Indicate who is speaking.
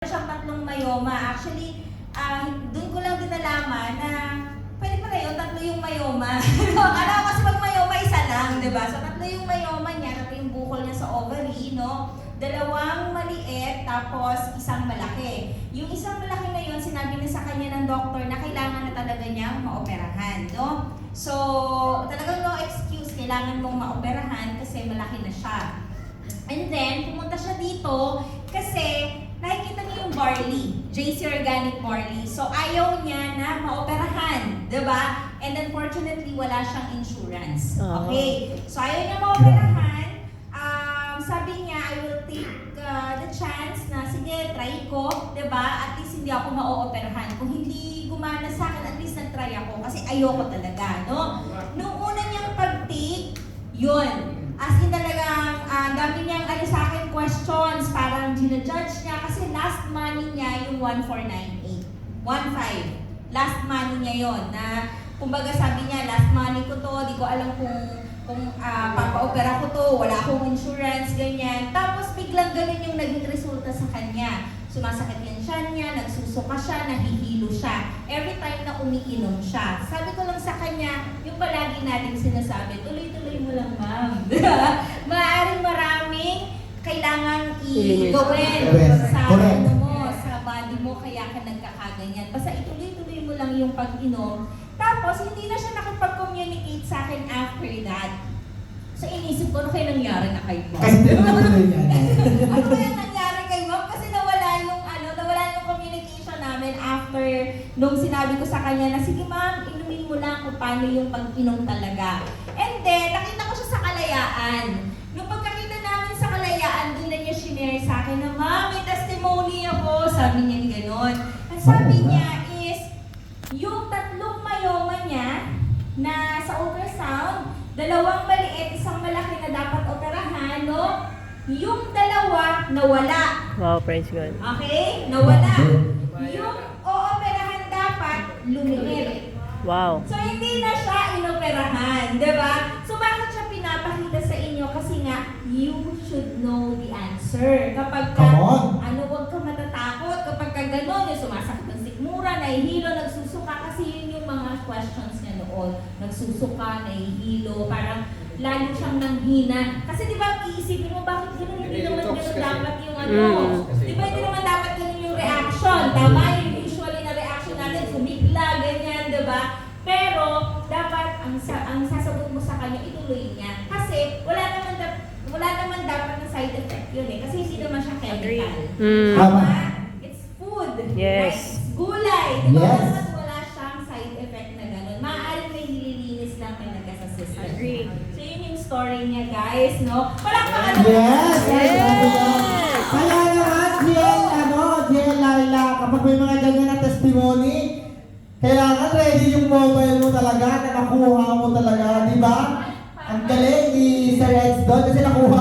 Speaker 1: Siyang tatlong myoma. Actually, doon ko lang din nalaman na pwede pala yun, tatlo yung myoma. Akala ko kasi pag myoma, isa lang, di ba? So, tatlo yung myoma niya, tatlo yung bukol niya sa ovary, no? Dalawang maliit, tapos isang malaki. Yung isang malaki na yun, sinabi na sa kanya ng doktor na kailangan na talaga niyang maoperahan, no? So, talagang no excuse, kailangan mong maoperahan kasi malaki na siya. And then, pumunta siya dito kasi nakikita niya yung barley, JC Organic Barley. So, ayaw niya na maoperahan, diba? And unfortunately, wala siyang insurance. Okay? So, ayaw niya maoperahan. Sabi niya, I will take the chance na, sige, try ko, diba? At least hindi ako ma-ooperahan. Kung hindi gumana sa akin, at least nag-try ako kasi ayoko talaga, no? Nung una niyang pag-take, yun. As in talagang, dami niyang sa akin questions, parang ginajudge niya kasi last money niya yung 1498. 1.5. Last money niya yon na, kumbaga sabi niya, last money ko to, di ko alam kung papa-opera ko to, wala akong insurance, ganyan. Tapos biglang ganun yung naging resulta sa kanya. Sumasakit yung tiyan niya, nagsusuka siya, nahihilo siya. Every time na umiinom siya. Sabi ko lang sa kanya, yung palagi nating sinasabi, tuloy-tuloy mo lang, ma'am. Maaaring maraming kailangang i-gawin sa ano mo, sa body mo, kaya ka nagkakaganyan. Basta ituloy-tuloy mo lang yung pag-inom. Tapos, hindi na siya nakipag-communicate sa akin after that. So, inisip ko, ano kaya nangyari na kay Mom? Ano kaya nangyari kay Mom? Kasi nawala yung communication namin after nung sinabi ko sa kanya na, sige ma'am, inumin mo lang kung paano yung pag-inom talaga. And then, nakita ko siya sa Kalayaan. Nung pagkakita namin sa Kalayaan, doon na niya shinare sa akin na, ma'am, may testimony ako. Sabi niya gano'n. Ang sabi niya is, yung tatlong myoma niya na sa ultrasound, dalawang maliit, isang malaki na dapat operahan, no? Yung dalawa, nawala.
Speaker 2: Wow, praise God.
Speaker 1: Okay? Nawala. Yung ooperahan dapat, lumiit.
Speaker 2: Wow.
Speaker 1: So, hindi na siya inoperahan, di ba? So, bakit siya pinapakita sa inyo? Kasi nga, you should know the answer. Kapag ka, huwag ka matatakot. Kapag ka gano'n, yung sumasakit ng sikmura, nahihilo, nagsusuka, kasi yun yung mga questions niya noon. Nagsusuka, nahihilo, parang lalo siyang nanghina. Kasi di ba, iisipin mo, bakit gano'n? Hindi naman gano'n dapat yung ano. Di ba, hindi naman dapat gano'n yung reaction. Tama yung usually na reaction natin, sumigla, ganyan, di ba? Pero, dapat, ang sasagot mo sa kanya, ituloy niya. Kasi, wala naman dapat na side effect yun eh. Kasi hindi naman siya chemical. Tama? It's food.
Speaker 2: Yes.
Speaker 1: Right? Gulay. Di ba? Dapat wala siyang side effect na gano'n. Maaaring may nililinis lang talaga sa system.
Speaker 2: Agree.
Speaker 1: So, yun yung story niya, guys, no? Palakpakan
Speaker 3: Yes! Kaya naman, GL Laila, kapag may mga ganyan na testimony, kailangan ready yung mobile mo talaga na nakuha mo talaga, di ba? Ang galing ni Sir Eds doon kasi nakuha